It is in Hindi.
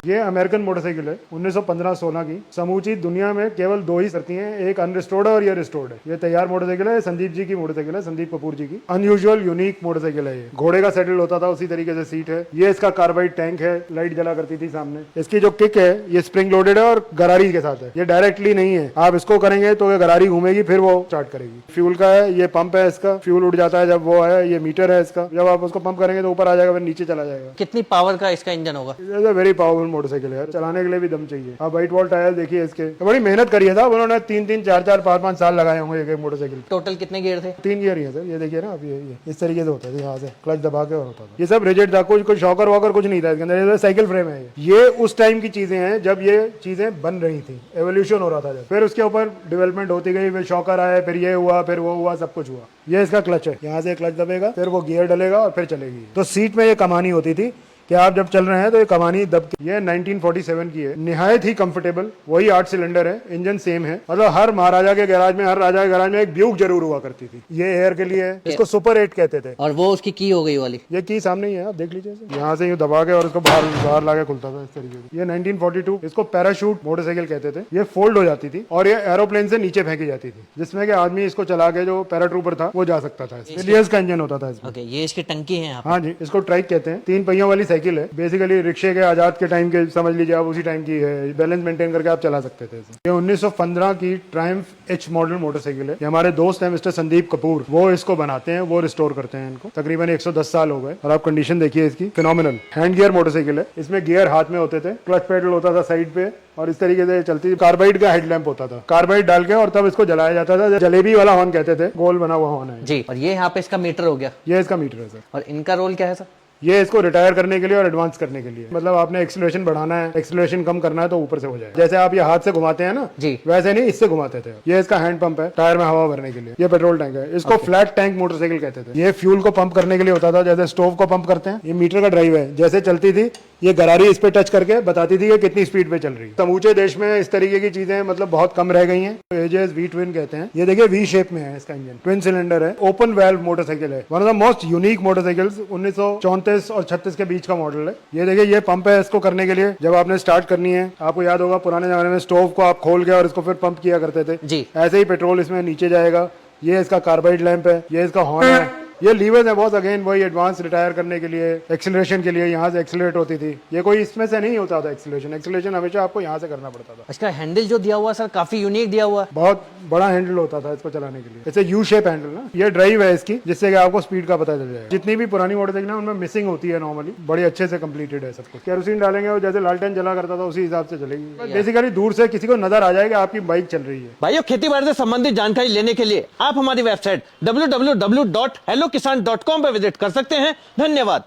ये अमेरिकन मोटरसाइकिल है 1915-16 की। समूची दुनिया में केवल दो ही करती हैं, एक अनरिस्टोर्ड है और ये रिस्टोर्ड है। ये तैयार मोटरसाइकिल है, संदीप जी की मोटरसाइकिल है, संदीप कपूर जी की। अनयूजुअल यूनिक मोटरसाइकिल है ये। घोड़े का सेटल होता था उसी तरीके से सीट है। ये इसका कार्बाइड टैंक है, लाइट जला करती थी सामने। इसकी जो किक है ये स्प्रिंग लोडेड है और गरारी के साथ है, ये डायरेक्टली नहीं है। आप इसको करेंगे तो ये गरारी घूमेगी फिर वो स्टार्ट करेगी। फ्यूल का है, ये पंप है इसका, फ्यूल उड़ जाता है जब वो है। ये मीटर है इसका, जब आप उसको पंप करेंगे तो ऊपर आ जाएगा फिर नीचे चला जाएगा। कितनी पावर का इसका इंजन होगा? वेरी पावरफुल मोटरसाइकिल है, चलाने के लिए भी दम चाहिए। आप व्हाइट वॉल टायर देखिए इसके, तो बड़ी मेहनत करी है साहब उन्होंने। 3-3, 4-4, 5-5 साल लगाए होंगे एक मोटरसाइकिल। टोटल कितने गियर थे? 3 गियर ही है सर। ये देखिए ना आप, ये इस तरीके से होता है, यहाँ से क्लच दबा के और होता था। ये सब रिजिड था, कुछ शॉकर वॉकर कुछ नहीं था इसके अंदर। साइकिल फ्रेम है ये उस टाइम की चीजें हैं जब ये चीजें बन रही थी, एवोल्यूशन हो रहा था जब। फिर उसके ऊपर डेवलपमेंट होती गई, फिर शॉकर आए, फिर ये हुआ, फिर वो हुआ, सब कुछ हुआ। ये इसका क्लच है, यहाँ से क्लच दबेगा, फिर वो गियर डलेगा और फिर चलेगी। तो सीट में ये कमानी होती थी कि आप जब चल रहे हैं तो ये कमानी दब के। ये 1947 की है, निहायत ही कंफर्टेबल। वही 8 सिलेंडर है, इंजन सेम है। मतलब हर महाराजा के गैराज में, हर राजा के गैराज में एक ब्यूक जरूर हुआ करती थी। ये एयर के लिए है, इसको सुपर 8 कहते थे। और वो उसकी की हो गई वाली, ये की सामने ही है, आप देख लीजिए। यहाँ से यूँ दबा के और इसको बाहर लाके खुलता था इस तरीके से। ये 1942, इसको पैराशूट मोटरसाइकिल कहते थे। ये फोल्ड हो जाती थी और ये एरोप्लेन से नीचे फेंकी जाती थी, जिसमें कि आदमी इसको चला के, जो पैराट्रूपर था वो जा सकता था। इसलिए इसका इंजन होता था इसमें। ये इसकी टंकी है। हाँ जी, इसको ट्राइक कहते हैं। 3 पहियों वाली साइकिल है, बेसिकली रिक्शे के आजाद के टाइम के समझ लीजिए आप, उसी टाइम की है। बैलेंस मेंटेन करके आप चला सकते थे इसे। ये 1915 की ट्रायम्फ एच मॉडल मोटरसाइकिल है। ये हमारे दोस्त हैं मिस्टर संदीप कपूर, वो इसको बनाते हैं, वो रिस्टोर करते हैं इनको। तकरीबन 110 साल हो गए और आप कंडीशन देखिए इसकी, फिनोमिनल। हैंड गियर मोटरसाइकिल है, इसमें गियर हाथ में होते थे, क्लच पेडल होता था साइड पे और इस तरीके से चलती थी। कार्बाइड का हेडलैम्प होता था, कार्बाइड डाल के और तब इसको जलाया जाता था। जलेबी वाला हॉर्न कहते थे, गोल बना हुआ हॉर्न है जी। और ये यहाँ पे इसका मीटर हो गया। ये इसका मीटर है सर। और इनका रोल क्या है सर? ये इसको रिटायर करने के लिए और एडवांस करने के लिए, मतलब आपने एक्सीलरेशन बढ़ाना है, एक्सीलरेशन कम करना है तो ऊपर से हो जाए। जैसे आप ये हाथ से घुमाते हैं ना जी, वैसे नहीं, इससे घुमाते थे। ये इसका हैंड पंप है, टायर में हवा भरने के लिए। ये पेट्रोल टैंक है, इसको फ्लैट टैंक मोटरसाइकिल कहते थे। ये फ्यूल को पंप करने के लिए होता था, जैसे स्टोव को पंप करते हैं। ये मीटर का ड्राइव है, जैसे चलती थी ये गरारी इस पे टच करके बताती थी कि कितनी स्पीड पे चल रही है। समूचे देश में इस तरीके की चीजें मतलब बहुत कम रह गई हैं। एजेस वी ट्विन कहते हैं। ये देखिए वी शेप में है इसका इंजन, ट्विन सिलेंडर है, ओपन वेल्व मोटरसाइकिल है। One of the most unique motorcycles, 1934 और 36 के बीच का मॉडल है। ये देखिए ये पंप है, इसको करने के लिए जब आपने स्टार्ट करनी है, आपको याद होगा पुराने जमाने में स्टोव को आप खोल के और इसको फिर पंप किया करते थे जी। ऐसे ही पेट्रोल इसमें नीचे जाएगा। ये इसका कार्बाइड लैंप है, ये इसका हॉर्न है। ये लीवर्स है बहुत, अगेन वही एडवांस रिटायर करने के लिए, एक्सीलरेशन के लिए यहाँ से एक्सीलरेट होती थी। ये कोई इसमें से नहीं होता था एक्सीलरेशन, एक्सीलरेशन हमेशा आपको यहाँ से करना पड़ता था। इसका हैंडल जो दिया हुआ सर काफी यूनिक दिया हुआ है, बहुत बड़ा हैंडल होता था इसको चलाने के लिए। जैसे यू शेप हैंडल ना, ये ड्राइव है इसकी, जिससे कि आपको स्पीड का पता चल जाएगा। जितनी भी पुरानी मोटरसाइकिल है उनमें मिसिंग होती है नॉर्मली, बड़ी अच्छे से कंप्लीटेड है सब कुछ। केरोसिन डालेंगे और जैसे लालटेन जला करता था उसी हिसाब से चलेगी। बेसिकली दूर से किसी को नजर आ जाएगा आपकी बाइक चल रही है। भाइयों, खेती बाड़ी से संबंधित जानकारी लेने के लिए आप हमारी वेबसाइट www.hellokisan.com पर विजिट कर सकते हैं। धन्यवाद।